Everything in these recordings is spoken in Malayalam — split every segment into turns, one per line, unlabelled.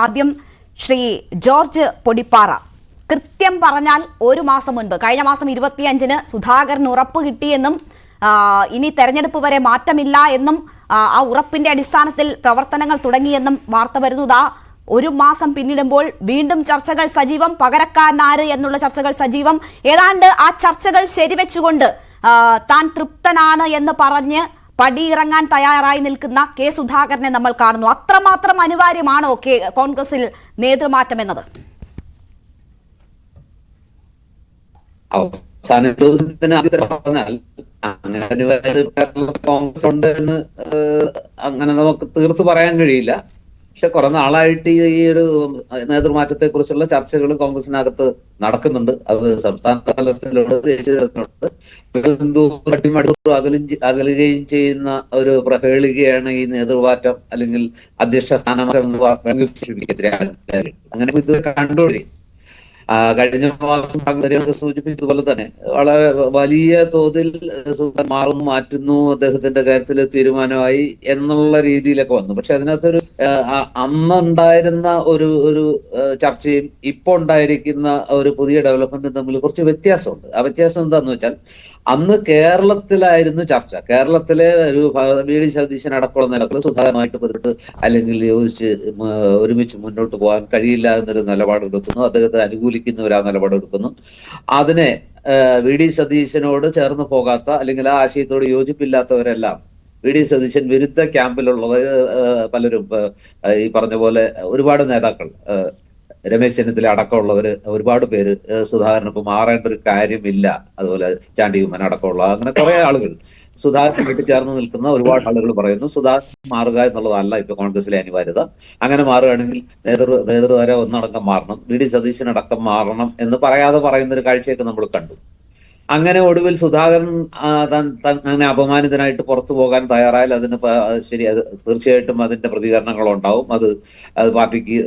ആദ്യം ശ്രീ ജോർജ് പൊടിപ്പാറ. കൃത്യം പറഞ്ഞാൽ ഒരു മാസം മുൻപ്, കഴിഞ്ഞ മാസം 25-ന് സുധാകരന് ഉറപ്പ് കിട്ടിയെന്നും ഇനി തെരഞ്ഞെടുപ്പ് വരെ മാറ്റമില്ല എന്നും ആ ഉറപ്പിന്റെ അടിസ്ഥാനത്തിൽ പ്രവർത്തനങ്ങൾ തുടങ്ങിയെന്നും വാർത്ത വരുന്നതാ. ഒരു മാസം പിന്നിടുമ്പോൾ വീണ്ടും ചർച്ചകൾ സജീവം. പകരക്കാരനാര് എന്നുള്ള ചർച്ചകൾ സജീവം. ഏതാണ്ട് ആ ചർച്ചകൾ ശരിവെച്ചുകൊണ്ട് താൻ തൃപ്തനാണ് എന്ന് പറഞ്ഞ് പടിയിറങ്ങാൻ തയ്യാറായി നിൽക്കുന്ന കെ സുധാകരനെ നമ്മൾ കാണുന്നു. അത്രമാത്രം അനിവാര്യമാണോ കോൺഗ്രസിൽ നേതൃമാറ്റം എന്നത്?
പറഞ്ഞാൽ കോൺഗ്രസ് ഉണ്ട് എന്ന് അങ്ങനെ നമുക്ക് തീർത്ത് പറയാൻ കഴിയില്ല. പക്ഷെ കുറെ നാളായിട്ട് ഈ ഒരു നേതൃമാറ്റത്തെ കുറിച്ചുള്ള ചർച്ചകൾ കോൺഗ്രസിനകത്ത് നടക്കുന്നുണ്ട്. അത് സംസ്ഥാന തലത്തിലുണ്ട്, ദേശീയ തലത്തിലുണ്ട്. അകലുകയും ചെയ്യുന്ന ഒരു പ്രഹേളികയാണ് ഈ നേതൃമാറ്റം അല്ലെങ്കിൽ അധ്യക്ഷ സ്ഥാനമാറ്റം എന്ന് അങ്ങനെ ഇത് കണ്ടുപിടി. കഴിഞ്ഞ മാസം സൂചിപ്പിച്ചതുപോലെ തന്നെ വളരെ വലിയ തോതിൽ മാറ്റുന്നു അദ്ദേഹത്തിന്റെ കാര്യത്തിൽ തീരുമാനമായി എന്നുള്ള രീതിയിലൊക്കെ വന്നു. പക്ഷെ അതിനകത്തൊരു അന്നുണ്ടായിരുന്ന ഒരു ചർച്ചയും ഇപ്പൊ ഉണ്ടായിരിക്കുന്ന ഒരു പുതിയ ഡെവലപ്മെന്റും തമ്മിൽ കുറച്ച് വ്യത്യാസമുണ്ട്. ആ വ്യത്യാസം എന്താന്ന് വെച്ചാൽ, അന്ന് കേരളത്തിലായിരുന്നു ചർച്ച. കേരളത്തിലെ ഒരു വി.ഡി. സതീശൻ അടക്കമുള്ള നിലത്തിൽ സുധാകരമായിട്ട് ബന്ധപ്പെട്ട് അല്ലെങ്കിൽ യോജിച്ച് ഒരുമിച്ച് മുന്നോട്ട് പോകാൻ കഴിയില്ല എന്നൊരു നിലപാടെടുക്കുന്നു. അദ്ദേഹത്തെ അനുകൂലിക്കുന്നവർ ആ നിലപാടെടുക്കുന്നു. അതിനെ വി.ഡി. സതീശനോട് ചേർന്ന് പോകാത്ത അല്ലെങ്കിൽ ആ ആശയത്തോട് യോജിപ്പില്ലാത്തവരെല്ലാം വി.ഡി. സതീശൻ വിരുദ്ധ ക്യാമ്പിലുള്ളവർ പലരും ഈ പറഞ്ഞ പോലെ ഒരുപാട് നേതാക്കൾ, രമേശ് ചെന്നിത്തല അടക്കമുള്ളവര് ഒരുപാട് പേര് സുധാകരനിപ്പം മാറേണ്ട ഒരു കാര്യമില്ല, അതുപോലെ ചാണ്ടി ഉമ്മൻ അടക്കമുള്ള അങ്ങനെ കുറെ ആളുകൾ സുധാകരൻ വീട്ടിൽ ചേർന്ന് നിൽക്കുന്ന ഒരുപാട് ആളുകൾ പറയുന്നു സുധാകരൻ മാറുക എന്നുള്ളതല്ല ഇപ്പൊ കോൺഗ്രസിലെ അനിവാര്യത. അങ്ങനെ മാറുകയാണെങ്കിൽ നേതൃത്വരെ ഒന്നടക്കം മാറണം, വി.ഡി. സതീശനടക്കം മാറണം എന്ന് പറയാതെ പറയുന്ന ഒരു കാഴ്ചയൊക്കെ നമ്മൾ കണ്ടു. അങ്ങനെ ഒടുവിൽ സുധാകരൻ അങ്ങനെ അപമാനിതനായിട്ട് പുറത്തു പോകാൻ തയ്യാറായാൽ അതിന് ശരി, അത് തീർച്ചയായിട്ടും അതിന്റെ പ്രതികരണങ്ങൾ ഉണ്ടാവും. അത് പാർട്ടിക്ക്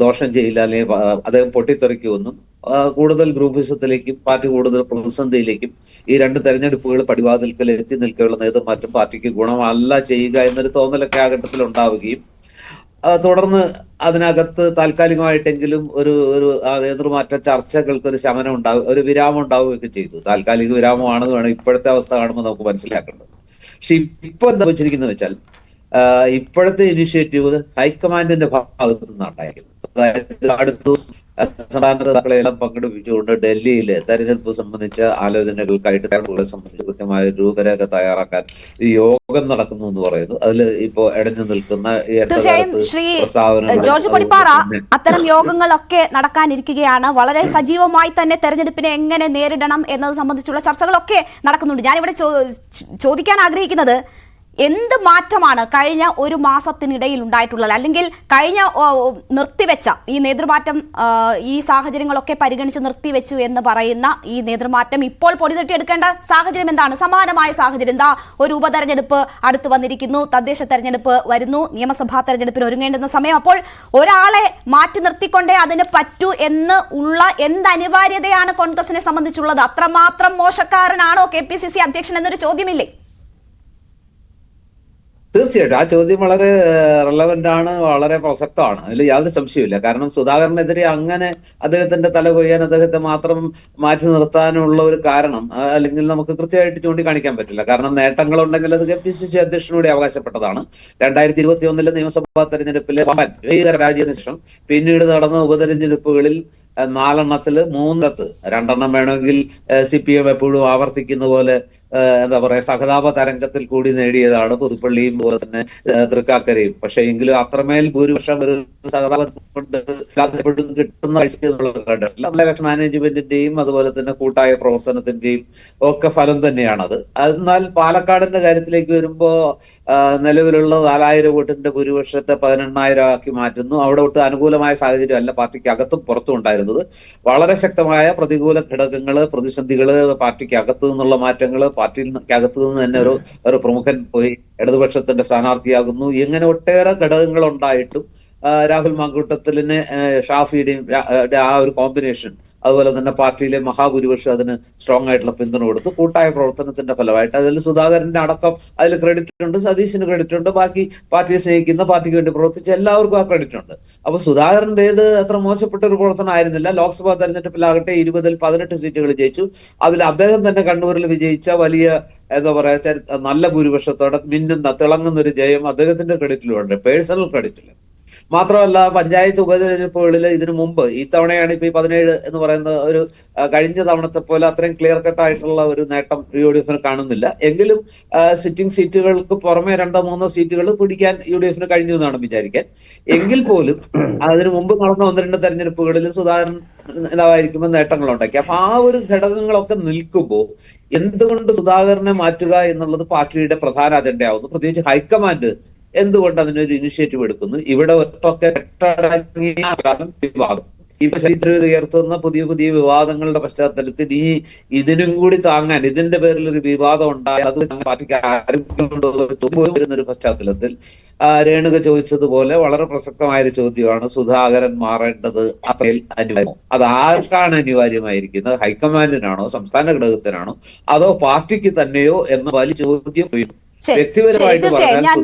ദോഷം ചെയ്യില്ല, അല്ലെങ്കിൽ അദ്ദേഹം പൊട്ടിത്തെറിക്കുമെന്നും കൂടുതൽ ഗ്രൂപ്പിസത്തിലേക്കും പാർട്ടി കൂടുതൽ പ്രതിസന്ധിയിലേക്കും ഈ രണ്ട് തെരഞ്ഞെടുപ്പുകൾ പടിവാതിൽക്കൽ എത്തി നിൽക്കുകയുള്ള നേതൃമാറ്റം പാർട്ടിക്ക് ഗുണമല്ല ചെയ്യുക എന്നൊരു തോന്നലൊക്കെ ആ ഘട്ടത്തിൽ ഉണ്ടാവുകയും തുടർന്ന് അതിനകത്ത് താൽക്കാലികമായിട്ടെങ്കിലും ഒരു നേതൃമാറ്റ ചർച്ചകൾക്ക് ഒരു ശമനം ഉണ്ടാവുക, ഒരു വിരാമം ഉണ്ടാവുകയൊക്കെ ചെയ്തു. താൽക്കാലിക വിരാമമാണെന്ന് വേണം ഇപ്പോഴത്തെ അവസ്ഥ കാണുമ്പോൾ നമുക്ക് മനസ്സിലാക്കേണ്ടത്. പക്ഷെ ഇപ്പൊ എന്താ വെച്ചിരിക്കുന്നത് വെച്ചാൽ, ഇപ്പോഴത്തെ ഇനിഷ്യേറ്റീവ് ഹൈക്കമാൻഡിന്റെ ഭാഗത്തു നിന്നുണ്ടായിരിക്കുന്നത്. അതായത് അടുത്ത സംസ്ഥാന നേതാക്കളെല്ലാം പങ്കെടുപ്പിച്ചുകൊണ്ട് ഡൽഹിയിൽ തെരഞ്ഞെടുപ്പ് സംബന്ധിച്ച ആലോചനകൾക്കായിട്ട് തെരഞ്ഞെടുപ്പുകളെ സംബന്ധിച്ച് കൃത്യമായ രൂപരേഖ തയ്യാറാക്കാൻ ഈ യോഗം നടക്കുന്നു എന്ന് പറയുന്നു. അതിൽ ഇപ്പോ ഇടഞ്ഞു നിൽക്കുന്ന
ജോർജ് പൊടിപ്പാറ, അത്തരം യോഗങ്ങളൊക്കെ നടക്കാനിരിക്കുകയാണ്. വളരെ സജീവമായി തന്നെ തെരഞ്ഞെടുപ്പിനെ എങ്ങനെ നേരിടണം എന്നത് സംബന്ധിച്ചുള്ള ചർച്ചകളൊക്കെ നടക്കുന്നുണ്ട്. ഞാനിവിടെ ചോദിക്കാൻ ആഗ്രഹിക്കുന്നത്, എന്ത് മാറ്റമാണ് കഴിഞ്ഞ ഒരു മാസത്തിനിടയിൽ ഉണ്ടായിട്ടുള്ളത്? അല്ലെങ്കിൽ കഴിഞ്ഞ നിർത്തിവെച്ച ഈ നേതൃമാറ്റം, ഈ സാഹചര്യങ്ങളൊക്കെ പരിഗണിച്ച് നിർത്തിവെച്ചു എന്ന് പറയുന്ന ഈ നേതൃമാറ്റം ഇപ്പോൾ പൊടിതട്ടിയെടുക്കേണ്ട സാഹചര്യം എന്താണ്? സമാനമായ സാഹചര്യം എന്താ? ഒരു ഉപതെരഞ്ഞെടുപ്പ് അടുത്ത് വന്നിരിക്കുന്നു, തദ്ദേശ തെരഞ്ഞെടുപ്പ് വരുന്നു, നിയമസഭാ തെരഞ്ഞെടുപ്പിന് ഒരുങ്ങേണ്ടുന്ന സമയം. അപ്പോൾ ഒരാളെ മാറ്റി നിർത്തിക്കൊണ്ടേ അതിന് പറ്റൂ എന്ന് ഉള്ള എന്ത് അനിവാര്യതയാണ് കോൺഗ്രസിനെ സംബന്ധിച്ചുള്ളത്? അത്രമാത്രം മോശക്കാരനാണോ KPCC അധ്യക്ഷൻ എന്നൊരു ചോദ്യമില്ലേ?
തീർച്ചയായിട്ടും ആ ചോദ്യം വളരെ റെലവന്റ് ആണ്, വളരെ പ്രസക്തമാണ്. അതിൽ യാതൊരു സംശയമില്ല. കാരണം സുധാകരനെതിരെ അങ്ങനെ അദ്ദേഹത്തിന്റെ തല കൊയ്യാൻ അദ്ദേഹത്തെ മാത്രം മാറ്റി നിർത്താനുള്ള ഒരു കാരണം അല്ലെങ്കിൽ നമുക്ക് കൃത്യമായിട്ട് ചൂണ്ടിക്കാണിക്കാൻ പറ്റില്ല. കാരണം നേട്ടങ്ങളുണ്ടെങ്കിൽ അത് KPCC അധ്യക്ഷനോട് അവകാശപ്പെട്ടതാണ്. 2021 നിയമസഭാ തെരഞ്ഞെടുപ്പിലെ രാജ്യത്തിന് ശേഷം പിന്നീട് നടന്ന ഉപതെരഞ്ഞെടുപ്പുകളിൽ 4 3 2 വേണമെങ്കിൽ CPM എപ്പോഴും ആവർത്തിക്കുന്ന പോലെ എന്താ പറയാ സഹതാപ തരംഗത്തിൽ കൂടി നേടിയതാണ് പുതുപ്പള്ളിയും പോലെ തന്നെ തൃക്കാക്കരയും. പക്ഷെ എങ്കിലും അത്രമേൽ ഭൂരിപക്ഷം ഒരു സഹതാപം കൊണ്ട് കിട്ടുന്ന ഇലക്ഷൻ മാനേജ്മെന്റിന്റെയും അതുപോലെ തന്നെ കൂട്ടായ പ്രവർത്തനത്തിന്റെയും ഒക്കെ ഫലം തന്നെയാണത്. എന്നാൽ പാലക്കാടിന്റെ കാര്യത്തിലേക്ക് വരുമ്പോ നിലവിലുള്ള 4000 വോട്ടിന്റെ ഭൂരിപക്ഷത്തെ 18000 ആക്കി മാറ്റുന്നു. അവിടെ ഒട്ട് അനുകൂലമായ സാഹചര്യം അല്ല പാർട്ടിക്ക് അകത്തും പുറത്തും ഉണ്ടായിരുന്നത്. വളരെ ശക്തമായ പ്രതികൂല ഘടകങ്ങള്, പ്രതിസന്ധികള്, പാർട്ടിക്ക് അകത്തു നിന്നുള്ള മാറ്റങ്ങള്, പാർട്ടിക്കകത്തു നിന്ന് തന്നെ ഒരു പ്രമുഖൻ പോയി ഇടതുപക്ഷത്തിന്റെ സ്ഥാനാർത്ഥിയാകുന്നു. ഇങ്ങനെ ഒട്ടേറെ ഘടകങ്ങൾ ഉണ്ടായിട്ടും രാഹുൽ മാങ്കൂട്ടത്തിലിനെ ഷാഫിയുടെയും ആ ഒരു കോമ്പിനേഷൻ അതുപോലെ തന്നെ പാർട്ടിയിലെ മഹാഭൂരിപക്ഷം അതിന് സ്ട്രോങ് ആയിട്ടുള്ള പിന്തുണ കൊടുത്തു. കൂട്ടായ പ്രവർത്തനത്തിന്റെ ഫലമായിട്ട് അതിൽ സുധാകരന്റെ അടക്കം അതിൽ ക്രെഡിറ്റ് ഉണ്ട്, സതീശിന് ക്രെഡിറ്റ് ഉണ്ട്, ബാക്കി പാർട്ടിയെ സ്നേഹിക്കുന്ന, പാർട്ടിക്ക് വേണ്ടി പ്രവർത്തിച്ച എല്ലാവർക്കും ആ ക്രെഡിറ്റ് ഉണ്ട്. അപ്പൊ സുധാകരന്റേത് അത്ര മോശപ്പെട്ട ഒരു പ്രവർത്തനം ആയിരുന്നില്ല. ലോക്സഭാ തെരഞ്ഞെടുപ്പിലാകട്ടെ 20-18 സീറ്റുകൾ ജയിച്ചു. അതിൽ അദ്ദേഹം തന്നെ കണ്ണൂരിൽ വിജയിച്ച വലിയ എന്താ പറയാ നല്ല ഭൂരിപക്ഷത്തോടെ മിന്നുന്ന തിളങ്ങുന്ന ഒരു ജയം അദ്ദേഹത്തിന്റെ ക്രെഡിറ്റിലുണ്ട്, പേഴ്സണൽ ക്രെഡിറ്റിൽ. മാത്രമല്ല പഞ്ചായത്ത് ഉപതെരഞ്ഞെടുപ്പുകളിൽ ഇതിനു മുമ്പ്, ഈ തവണയാണ് ഇപ്പൊ ഈ 17 എന്ന് പറയുന്ന ഒരു കഴിഞ്ഞ തവണത്തെ പോലെ അത്രയും ക്ലിയർ കട്ട് ആയിട്ടുള്ള ഒരു നേട്ടം UDF കാണുന്നില്ല. എങ്കിലും സിറ്റിംഗ് സീറ്റുകൾക്ക് പുറമെ 2-3 സീറ്റുകൾ പിടിക്കാൻ UDF കഴിഞ്ഞു എന്നാണ് വിചാരിക്കാൻ. എങ്കിൽ പോലും അതിനു മുമ്പ് നടന്ന 1-2 തെരഞ്ഞെടുപ്പുകളിൽ സുധാകരൻ നേതാവായിരിക്കുമ്പോൾ നേട്ടങ്ങൾ ഉണ്ടാക്കി. അപ്പൊ ആ ഒരു ഘടകങ്ങളൊക്കെ നിൽക്കുമ്പോൾ എന്തുകൊണ്ട് സുധാകരനെ മാറ്റുക എന്നുള്ളത് പാർട്ടിയുടെ പ്രധാന അജണ്ടയാവുന്നു. പ്രത്യേകിച്ച് ഹൈക്കമാൻഡ് എന്തുകൊണ്ട് അതിനൊരു ഇനിഷ്യേറ്റീവ് എടുക്കുന്നു? ഇവിടെ ഒറ്റ വിവാദം, ഇപ്പൊ ചരിത്രം ഉയർത്തുന്ന പുതിയ പുതിയ വിവാദങ്ങളുടെ പശ്ചാത്തലത്തിൽ ഈ ഇതിനും കൂടി താങ്ങാൻ, ഇതിന്റെ പേരിൽ ഒരു വിവാദം ഉണ്ടായാൽ അത് പാർട്ടിക്ക് വരുന്നൊരു പശ്ചാത്തലത്തിൽ രേണുക ചോദിച്ചതുപോലെ വളരെ പ്രസക്തമായൊരു ചോദ്യമാണ്, സുധാകരൻ മാറേണ്ടത് അത്രയിൽ അനിവാര്യമോ? അത് ആർക്കാണ് അനിവാര്യമായിരിക്കുന്നത്? ഹൈക്കമാൻഡിനാണോ, സംസ്ഥാന ഘടകത്തിനാണോ, അതോ പാർട്ടിക്ക് തന്നെയോ എന്ന വലിയ ചോദ്യം വ്യക്തിപരമായിട്ട് പറഞ്ഞാൽ